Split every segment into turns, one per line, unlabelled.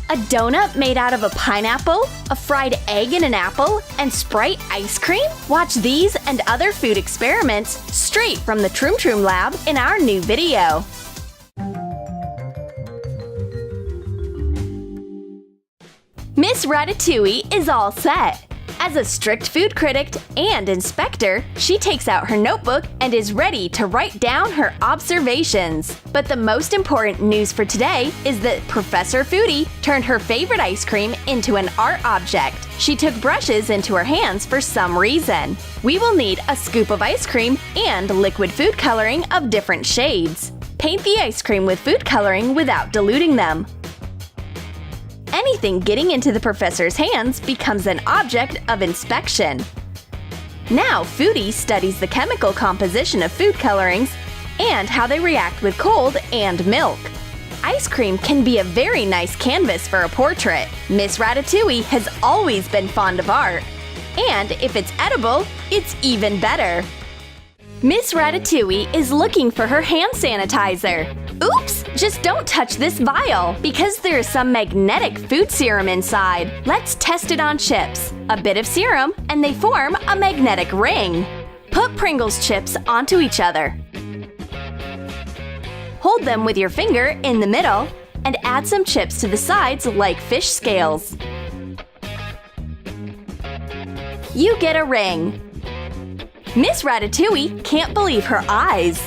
A donut made out of a pineapple, a fried egg in an apple, and Sprite ice cream? Watch these and other food experiments straight from the Troom lab in our new video. Miss Ratatouille is all set. As a strict food critic and inspector, she takes out her notebook and is ready to write down her observations. But the most important news for today is that Professor Foodie turned her favorite ice cream into an art object. She took brushes into her hands for some reason. We will need a scoop of ice cream and liquid food coloring of different shades. Paint the ice cream with food coloring without diluting them. Anything getting into the professor's hands becomes an object of inspection. Now Foodie studies the chemical composition of food colorings and how they react with cold and milk. Ice cream can be a very nice canvas for a portrait. Miss Ratatouille has always been fond of art. And if it's edible, it's even better. Miss Ratatouille is looking for her hand sanitizer. Oops! Just don't touch this vial, because there is some magnetic food serum inside. Let's test it on chips. A bit of serum, and they form a magnetic ring. Put Pringles chips onto each other. Hold them with your finger in the middle, and add some chips to the sides like fish scales. You get a ring. Miss Ratatouille can't believe her eyes.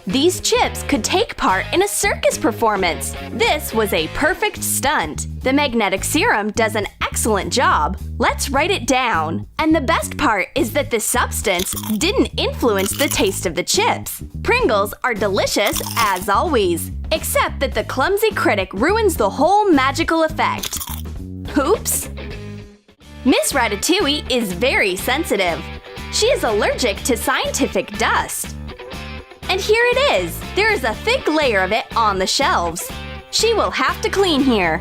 These chips could take part in a circus performance. This was a perfect stunt. The magnetic serum does an excellent job. Let's write it down. And the best part is that the substance didn't influence the taste of the chips. Pringles are delicious as always, except that the clumsy critic ruins the whole magical effect. Oops! Miss Ratatouille is very sensitive. She is allergic to scientific dust. And here it is! There is a thick layer of it on the shelves. She will have to clean here.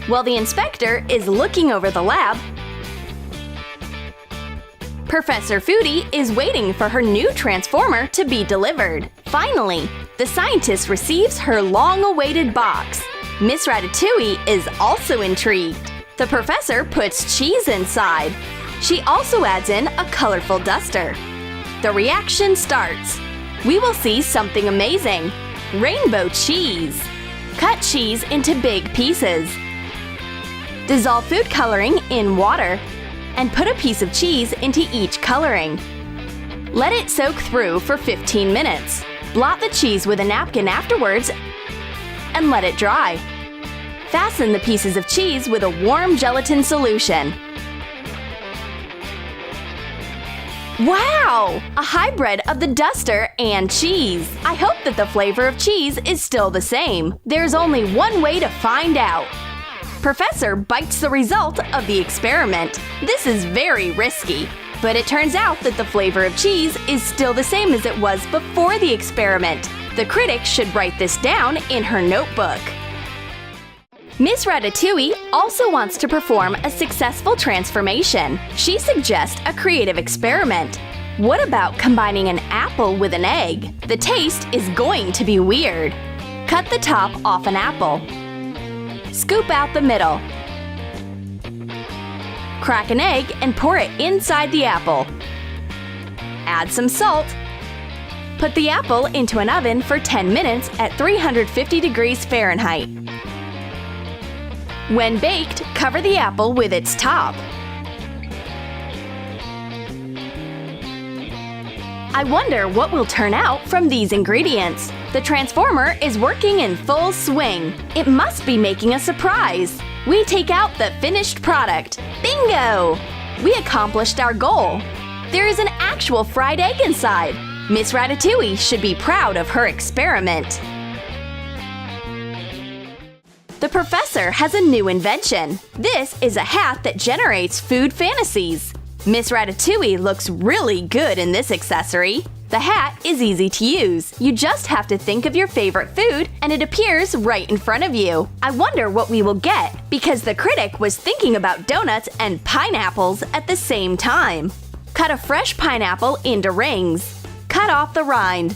While the inspector is looking over the lab, Professor Foodie is waiting for her new transformer to be delivered. Finally, the scientist receives her long-awaited box. Miss Ratatouille is also intrigued. The professor puts cheese inside. She also adds in a colorful duster. The reaction starts. We will see something amazing. Rainbow cheese. Cut cheese into big pieces. Dissolve food coloring in water and put a piece of cheese into each coloring. Let it soak through for 15 minutes. Blot the cheese with a napkin afterwards and let it dry. Fasten the pieces of cheese with a warm gelatin solution. Wow! A hybrid of the duster and cheese. I hope that the flavor of cheese is still the same. There's only one way to find out. Professor bites the result of the experiment. This is very risky, but it turns out that the flavor of cheese is still the same as it was before the experiment. The critic should write this down in her notebook. Miss Ratatouille also wants to perform a successful transformation. She suggests a creative experiment. What about combining an apple with an egg? The taste is going to be weird. Cut the top off an apple. Scoop out the middle. Crack an egg and pour it inside the apple. Add some salt. Put the apple into an oven for 10 minutes at 350 degrees Fahrenheit. When baked, cover the apple with its top. I wonder what will turn out from these ingredients. The transformer is working in full swing. It must be making a surprise. We take out the finished product. Bingo! We accomplished our goal. There is an actual fried egg inside. Miss Ratatouille should be proud of her experiment. The professor has a new invention. This is a hat that generates food fantasies. Miss Ratatouille looks really good in this accessory. The hat is easy to use. You just have to think of your favorite food and it appears right in front of you. I wonder what we will get, because the critic was thinking about donuts and pineapples at the same time. Cut a fresh pineapple into rings. Cut off the rind.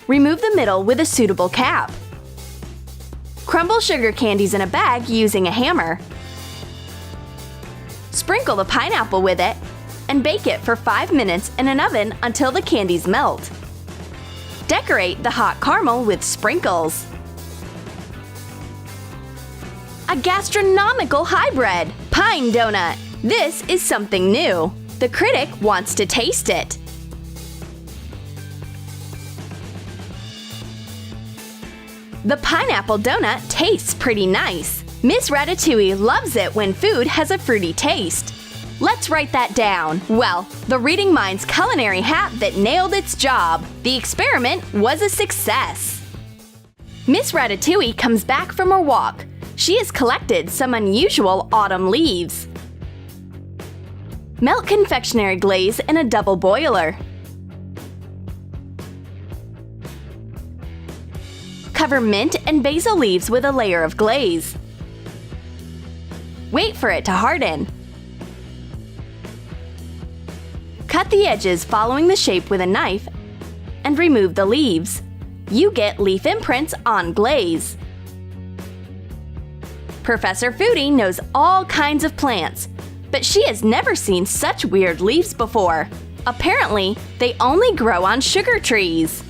Remove the middle with a suitable cap. Crumble sugar candies in a bag using a hammer. Sprinkle the pineapple with it and bake it for 5 minutes in an oven until the candies melt. Decorate the hot caramel with sprinkles. A gastronomical hybrid! Pine donut! This is something new. The critic wants to taste it. The pineapple donut tastes pretty nice. Miss Ratatouille loves it when food has a fruity taste. Let's write that down. Well, the Reading Minds culinary hat that nailed its job. The experiment was a success. Miss Ratatouille comes back from her walk. She has collected some unusual autumn leaves. Melt confectionery glaze in a double boiler. Cover mint and basil leaves with a layer of glaze. Wait for it to harden. Cut the edges following the shape with a knife and remove the leaves. You get leaf imprints on glaze. Professor Foodie knows all kinds of plants, but she has never seen such weird leaves before. Apparently, they only grow on sugar trees.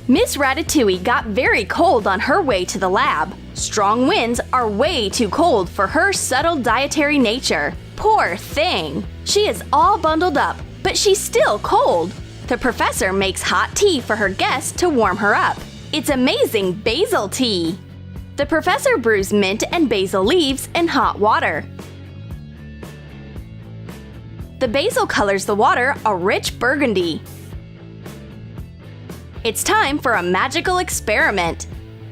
Miss Ratatouille got very cold on her way to the lab. Strong winds are way too cold for her subtle dietary nature. Poor thing! She is all bundled up, but she's still cold. The professor makes hot tea for her guests to warm her up. It's amazing basil tea. The professor brews mint and basil leaves in hot water. The basil colors the water a rich burgundy. It's time for a magical experiment.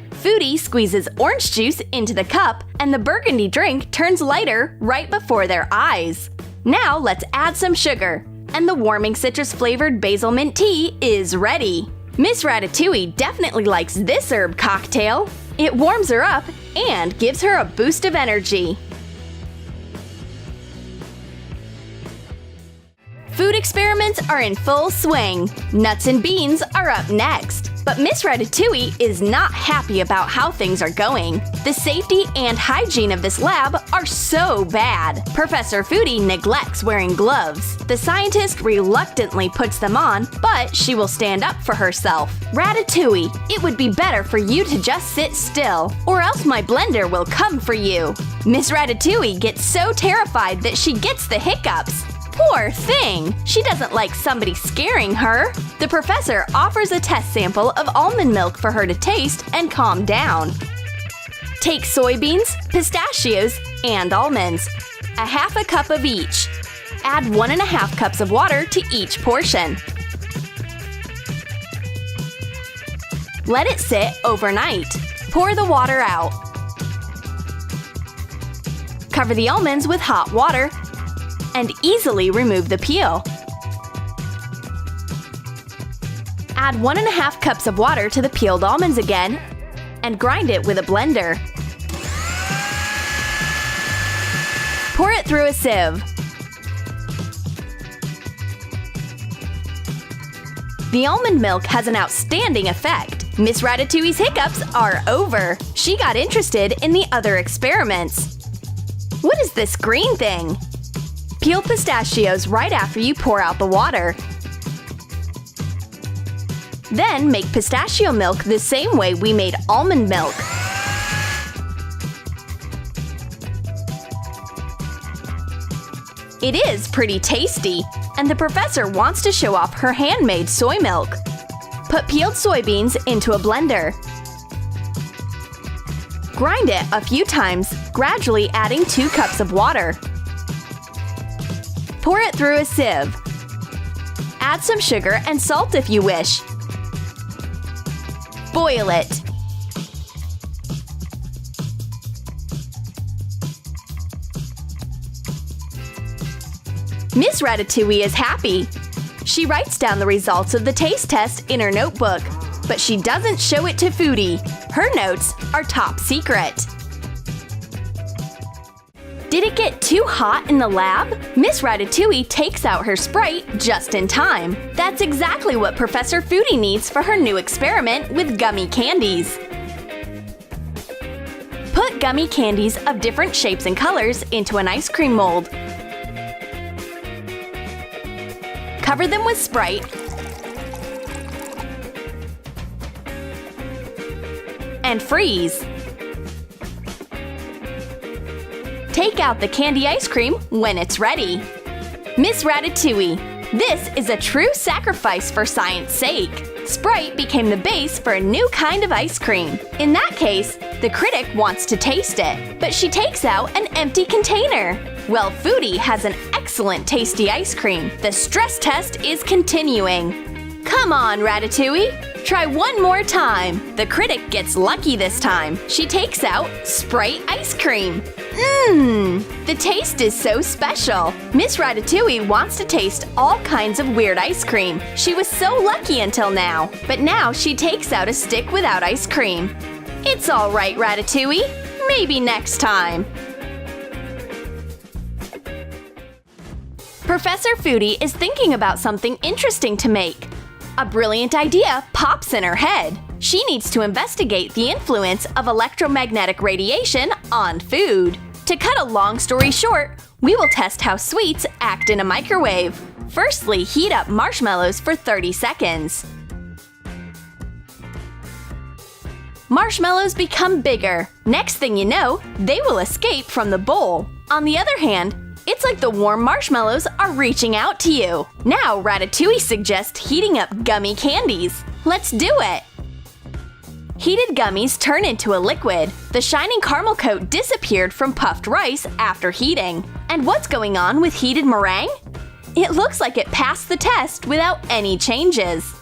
Foodie squeezes orange juice into the cup and the burgundy drink turns lighter right before their eyes. Now let's add some sugar, and the warming citrus-flavored basil mint tea is ready. Miss Ratatouille definitely likes this herb cocktail. It warms her up and gives her a boost of energy. Food experiments are in full swing. Nuts and beans are up next. But Miss Ratatouille is not happy about how things are going. The safety and hygiene of this lab are so bad. Professor Foodie neglects wearing gloves. The scientist reluctantly puts them on, but she will stand up for herself. Ratatouille, it would be better for you to just sit still, or else my blender will come for you. Miss Ratatouille gets so terrified that she gets the hiccups. Poor thing! She doesn't like somebody scaring her. The professor offers a test sample of almond milk for her to taste and calm down. Take soybeans, pistachios, and almonds. A half a cup of each. Add 1.5 cups of water to each portion. Let it sit overnight. Pour the water out. Cover the almonds with hot water and easily remove the peel. Add 1.5 cups of water to the peeled almonds again and grind it with a blender. Pour it through a sieve. The almond milk has an outstanding effect. Miss Ratatouille's hiccups are over. She got interested in the other experiments. What is this green thing? Peel pistachios right after you pour out the water. Then make pistachio milk the same way we made almond milk. It is pretty tasty, and the professor wants to show off her handmade soy milk. Put peeled soybeans into a blender. Grind it a few times, gradually adding 2 cups of water. Pour it through a sieve. Add some sugar and salt if you wish. Boil it. Miss Ratatouille is happy. She writes down the results of the taste test in her notebook, but she doesn't show it to Foodie. Her notes are top secret. Did it get too hot in the lab? Miss Ratatouille takes out her Sprite just in time. That's exactly what Professor Foodie needs for her new experiment with gummy candies. Put gummy candies of different shapes and colors into an ice cream mold. Cover them with Sprite and freeze. Take out the candy ice cream when it's ready. Miss Ratatouille, this is a true sacrifice for science's sake. Sprite became the base for a new kind of ice cream. In that case, the critic wants to taste it, but she takes out an empty container. Well, Foodie has an excellent tasty ice cream. The stress test is continuing. Come on, Ratatouille, try one more time. The critic gets lucky this time. She takes out Sprite ice cream. The taste is so special. Miss Ratatouille wants to taste all kinds of weird ice cream. She was so lucky until now, but now she takes out a stick without ice cream. It's all right, Ratatouille. Maybe next time. Professor Foodie is thinking about something interesting to make. A brilliant idea pops in her head. She needs to investigate the influence of electromagnetic radiation on food. To cut a long story short, we will test how sweets act in a microwave. Firstly, heat up marshmallows for 30 seconds. Marshmallows become bigger. Next thing you know, they will escape from the bowl. On the other hand, it's like the warm marshmallows are reaching out to you. Now, Ratatouille suggests heating up gummy candies. Let's do it! Heated gummies turn into a liquid. The shining caramel coat disappeared from puffed rice after heating. And what's going on with heated meringue? It looks like it passed the test without any changes.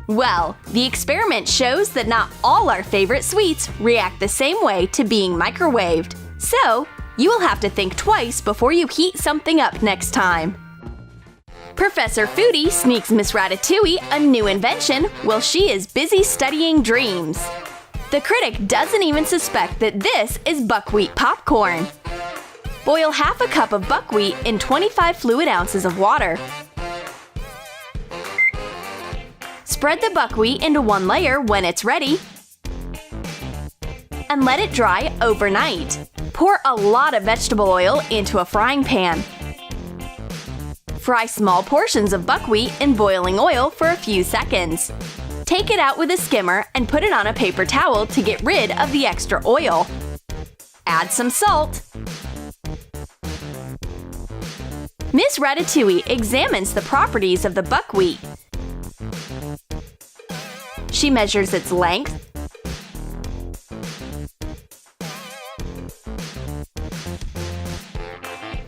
Well, the experiment shows that not all our favorite sweets react the same way to being microwaved. So, you will have to think twice before you heat something up next time. Professor Foodie sneaks Miss Ratatouille a new invention while she is busy studying dreams. The critic doesn't even suspect that this is buckwheat popcorn. Boil half a cup of buckwheat in 25 fluid ounces of water. Spread the buckwheat into one layer when it's ready and let it dry overnight. Pour a lot of vegetable oil into a frying pan. Fry small portions of buckwheat in boiling oil for a few seconds. Take it out with a skimmer and put it on a paper towel to get rid of the extra oil. Add some salt. Miss Ratatouille examines the properties of the buckwheat. She measures its length,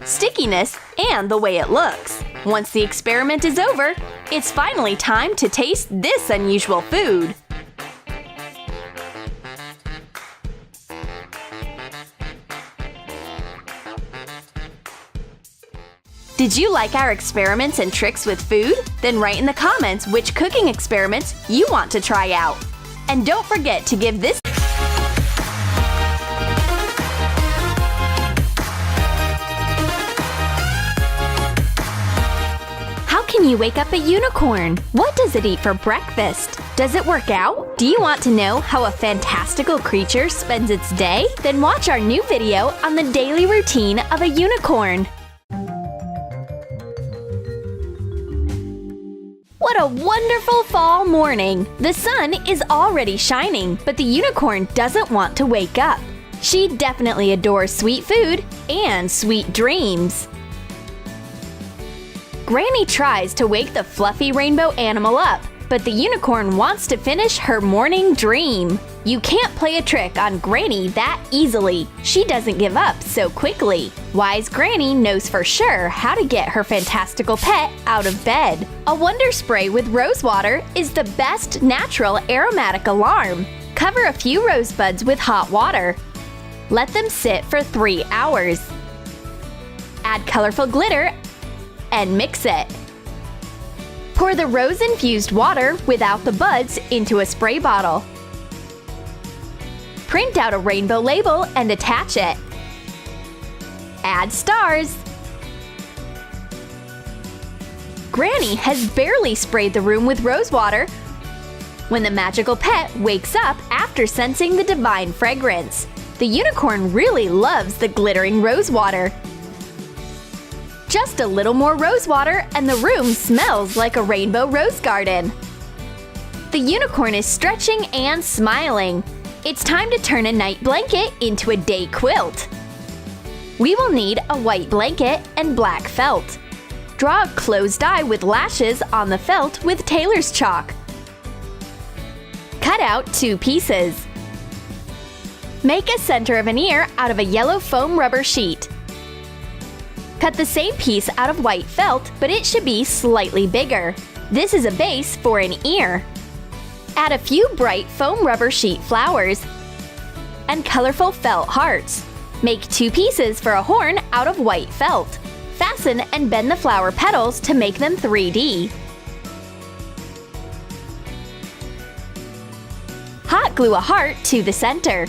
stickiness, and the way it looks. Once the experiment is over, it's finally time to taste this unusual food. Did you like our experiments and tricks with food? Then write in the comments which cooking experiments you want to try out. And don't forget to give this Can you wake up a unicorn? What does it eat for breakfast? Does it work out? Do you want to know how a fantastical creature spends its day? Then watch our new video on the daily routine of a unicorn. What a wonderful fall morning! The sun is already shining, but the unicorn doesn't want to wake up. She definitely adores sweet food and sweet dreams. Granny tries to wake the fluffy rainbow animal up, but the unicorn wants to finish her morning dream. You can't play a trick on Granny that easily. She doesn't give up so quickly. Wise Granny knows for sure how to get her fantastical pet out of bed. A wonder spray with rose water is the best natural aromatic alarm. Cover a few rosebuds with hot water. Let them sit for 3 hours. Add colorful glitter and mix it. Pour the rose-infused water without the buds into a spray bottle. Print out a rainbow label and attach it. Add stars. Granny has barely sprayed the room with rose water when the magical pet wakes up after sensing the divine fragrance. The unicorn really loves the glittering rose water. Just a little more rose water and the room smells like a rainbow rose garden. The unicorn is stretching and smiling. It's time to turn a night blanket into a day quilt. We will need a white blanket and black felt. Draw a closed eye with lashes on the felt with tailor's chalk. Cut out 2 pieces. Make a center of an ear out of a yellow foam rubber sheet. Cut the same piece out of white felt, but it should be slightly bigger. This is a base for an ear. Add a few bright foam rubber sheet flowers and colorful felt hearts. Make 2 pieces for a horn out of white felt. Fasten and bend the flower petals to make them 3D. Hot glue a heart to the center.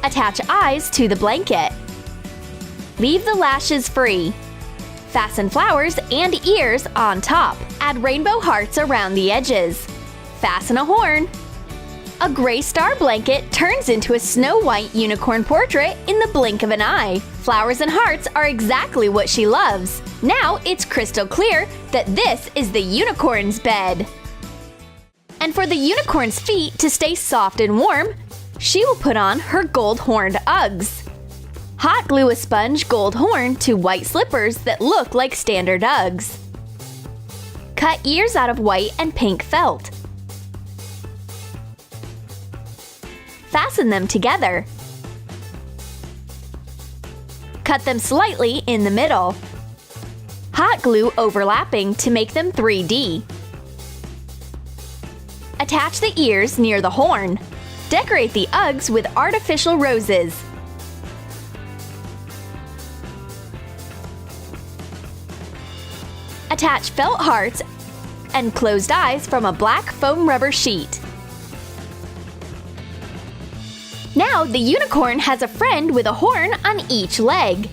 Attach eyes to the blanket. Leave the lashes free. Fasten flowers and ears on top. Add rainbow hearts around the edges. Fasten a horn. A gray star blanket turns into a snow white unicorn portrait in the blink of an eye. Flowers and hearts are exactly what she loves. Now it's crystal clear that this is the unicorn's bed. And for the unicorn's feet to stay soft and warm, she will put on her gold horned Uggs. Hot glue a sponge gold horn to white slippers that look like standard Uggs. Cut ears out of white and pink felt. Fasten them together. Cut them slightly in the middle. Hot glue overlapping to make them 3D. Attach the ears near the horn. Decorate the Uggs with artificial roses. Attach felt hearts and closed eyes from a black foam rubber sheet. Now the unicorn has a friend with a horn on each leg.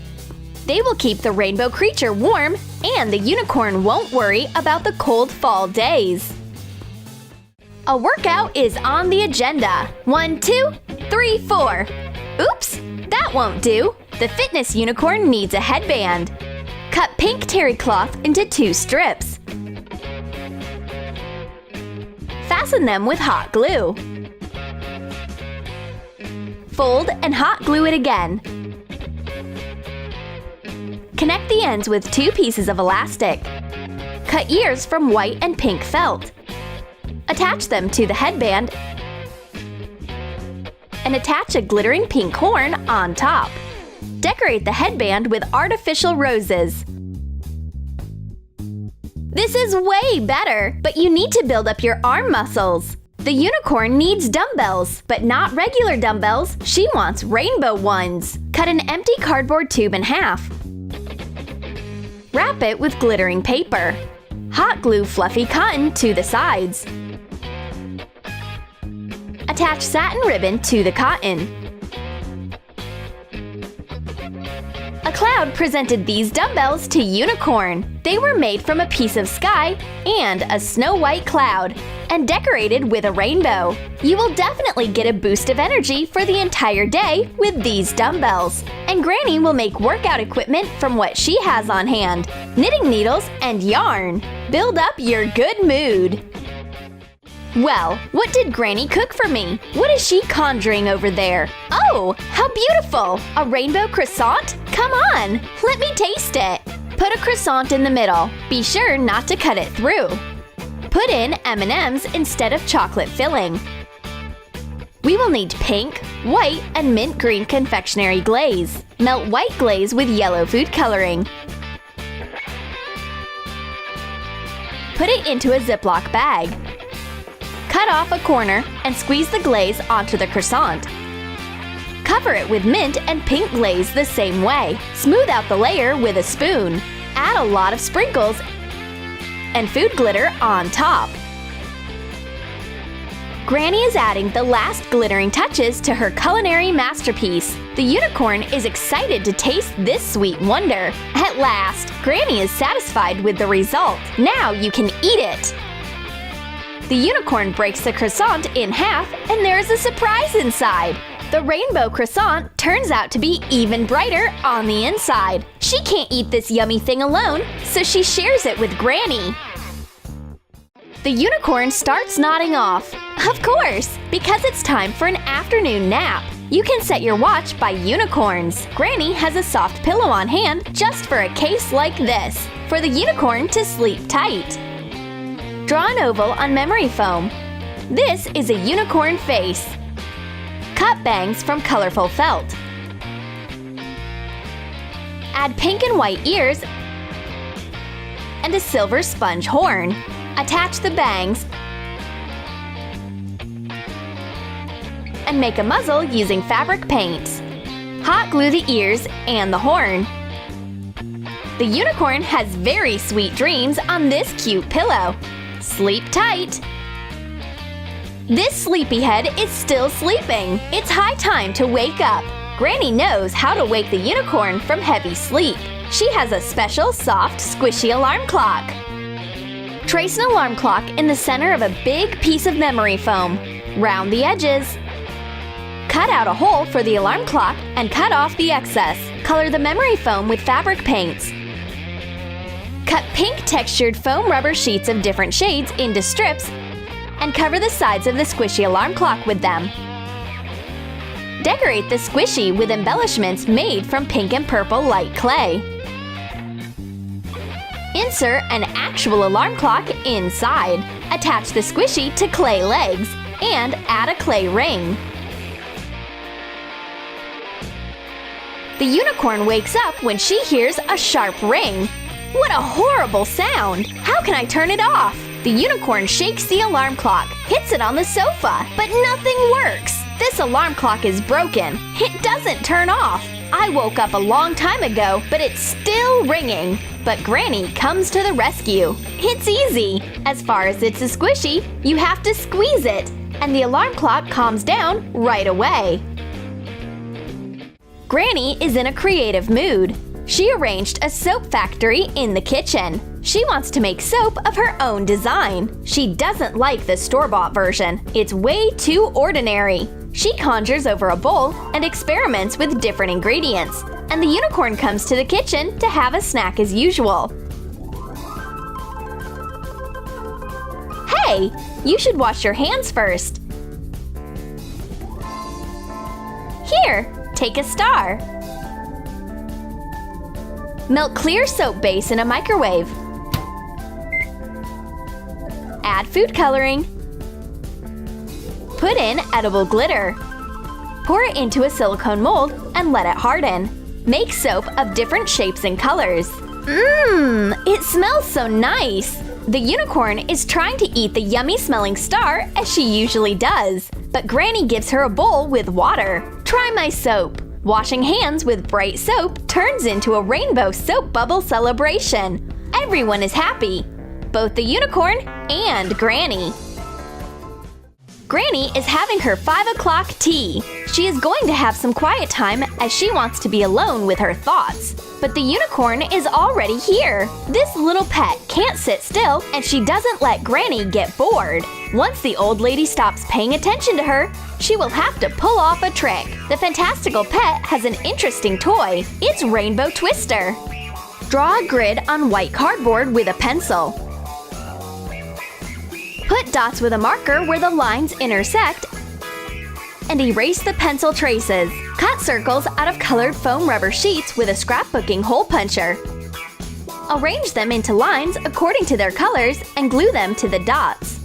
They will keep the rainbow creature warm, and the unicorn won't worry about the cold fall days. A workout is on the agenda. 1, 2, 3, 4. Oops, that won't do. The fitness unicorn needs a headband. Cut pink terry cloth into 2 strips. Fasten them with hot glue. Fold and hot glue it again. Connect the ends with 2 pieces of elastic. Cut ears from white and pink felt. Attach them to the headband and attach a glittering pink horn on top. Decorate the headband with artificial roses. This is way better, but you need to build up your arm muscles. The unicorn needs dumbbells, but not regular dumbbells. She wants rainbow ones. Cut an empty cardboard tube in half. Wrap it with glittering paper. Hot glue fluffy cotton to the sides. Attach satin ribbon to the cotton. A cloud presented these dumbbells to Unicorn. They were made from a piece of sky and a snow white cloud, and decorated with a rainbow. You will definitely get a boost of energy for the entire day with these dumbbells. And Granny will make workout equipment from what she has on hand: knitting needles and yarn. Build up your good mood. Well, what did Granny cook for me? What is she conjuring over there? Oh, how beautiful! A rainbow croissant? Come on, let me taste it. Put a croissant in the middle. Be sure not to cut it through. Put in M&Ms instead of chocolate filling. We will need pink, white, and mint green confectionery glaze. Melt white glaze with yellow food coloring. Put it into a Ziploc bag. Cut off a corner and squeeze the glaze onto the croissant. Cover it with mint and pink glaze the same way. Smooth out the layer with a spoon. Add a lot of sprinkles and food glitter on top. Granny is adding the last glittering touches to her culinary masterpiece. The unicorn is excited to taste this sweet wonder. At last, Granny is satisfied with the result. Now you can eat it! The unicorn breaks the croissant in half, and there is a surprise inside. The rainbow croissant turns out to be even brighter on the inside. She can't eat this yummy thing alone, so she shares it with Granny. The unicorn starts nodding off. Of course, because it's time for an afternoon nap. You can set your watch by unicorns. Granny has a soft pillow on hand just for a case like this, for the unicorn to sleep tight. Draw an oval on memory foam. This is a unicorn face. Cut bangs from colorful felt. Add pink and white ears and a silver sponge horn. Attach the bangs and make a muzzle using fabric paints. Hot glue the ears and the horn. The unicorn has very sweet dreams on this cute pillow. Sleep tight! This sleepyhead is still sleeping. It's high time to wake up. Granny knows how to wake the unicorn from heavy sleep. She has a special soft, squishy alarm clock. Trace an alarm clock in the center of a big piece of memory foam. Round the edges. Cut out a hole for the alarm clock and cut off the excess. Color the memory foam with fabric paints. Cut pink textured foam rubber sheets of different shades into strips and cover the sides of the squishy alarm clock with them. Decorate the squishy with embellishments made from pink and purple light clay. Insert an actual alarm clock inside. Attach the squishy to clay legs and add a clay ring. The unicorn wakes up when she hears a sharp ring. What a horrible sound! How can I turn it off? The unicorn shakes the alarm clock, hits it on the sofa, but nothing works. This alarm clock is broken. It doesn't turn off. I woke up a long time ago, but it's still ringing. But Granny comes to the rescue. It's easy. As far as it's a squishy, you have to squeeze it, and the alarm clock calms down right away. Granny is in a creative mood. She arranged a soap factory in the kitchen. She wants to make soap of her own design. She doesn't like the store-bought version. It's way too ordinary. She conjures over a bowl and experiments with different ingredients. And the unicorn comes to the kitchen to have a snack as usual. Hey, you should wash your hands first. Here, take a star. Melt clear soap base in a microwave. Add food coloring. Put in edible glitter. Pour it into a silicone mold and let it harden. Make soap of different shapes and colors. It smells so nice! The unicorn is trying to eat the yummy-smelling star as she usually does. But Granny gives her a bowl with water. Try my soap. Washing hands with bright soap turns into a rainbow soap bubble celebration. Everyone is happy. Both the unicorn and Granny. Granny is having her 5 o'clock tea. She is going to have some quiet time as she wants to be alone with her thoughts. But the unicorn is already here. This little pet can't sit still, and she doesn't let Granny get bored. Once the old lady stops paying attention to her, she will have to pull off a trick. The fantastical pet has an interesting toy. It's Rainbow Twister. Draw a grid on white cardboard with a pencil. Put dots with a marker where the lines intersect and erase the pencil traces. Cut circles out of colored foam rubber sheets with a scrapbooking hole puncher. Arrange them into lines according to their colors and glue them to the dots.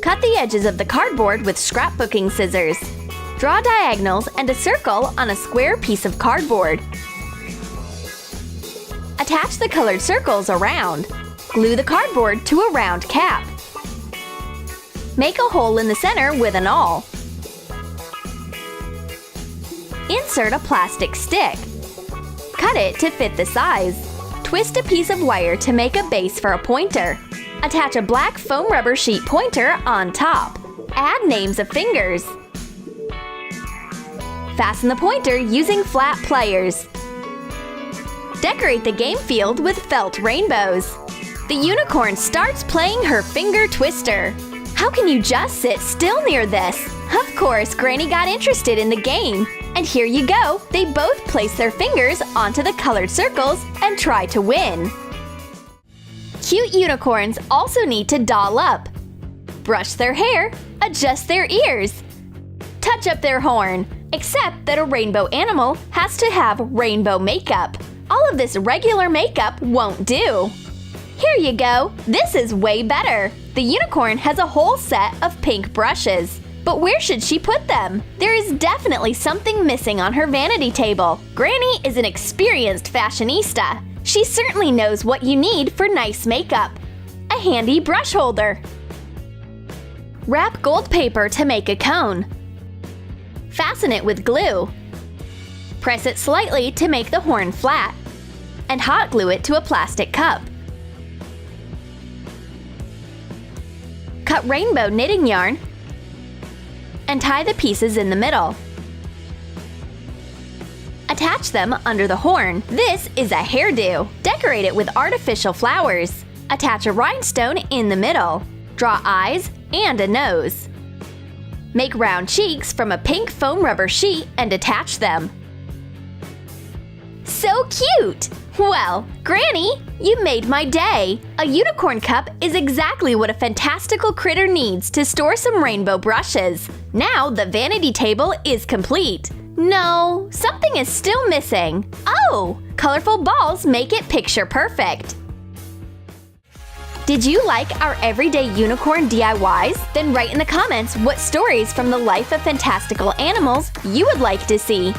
Cut the edges of the cardboard with scrapbooking scissors. Draw diagonals and a circle on a square piece of cardboard. Attach the colored circles around. Glue the cardboard to a round cap. Make a hole in the center with an awl. Insert a plastic stick. Cut it to fit the size. Twist a piece of wire to make a base for a pointer. Attach a black foam rubber sheet pointer on top. Add names of fingers. Fasten the pointer using flat pliers. Decorate the game field with felt rainbows. The unicorn starts playing her finger twister. How can you just sit still near this? Of course, Granny got interested in the game. And here you go, they both place their fingers onto the colored circles and try to win. Cute unicorns also need to doll up. Brush their hair, adjust their ears, touch up their horn, except that a rainbow animal has to have rainbow makeup. All of this regular makeup won't do. Here you go, this is way better. The unicorn has a whole set of pink brushes. But where should she put them? There is definitely something missing on her vanity table. Granny is an experienced fashionista. She certainly knows what you need for nice makeup. A handy brush holder. Wrap gold paper to make a cone. Fasten it with glue. Press it slightly to make the horn flat. And hot glue it to a plastic cup. Cut rainbow knitting yarn and tie the pieces in the middle. Attach them under the horn. This is a hairdo. Decorate it with artificial flowers. Attach a rhinestone in the middle. Draw eyes and a nose. Make round cheeks from a pink foam rubber sheet and attach them. So cute! Well, Granny, you made my day! A unicorn cup is exactly what a fantastical critter needs to store some rainbow brushes. Now the vanity table is complete. No, something is still missing. Oh, colorful balls make it picture perfect. Did you like our everyday unicorn DIYs? Then write in the comments what stories from the life of fantastical animals you would like to see.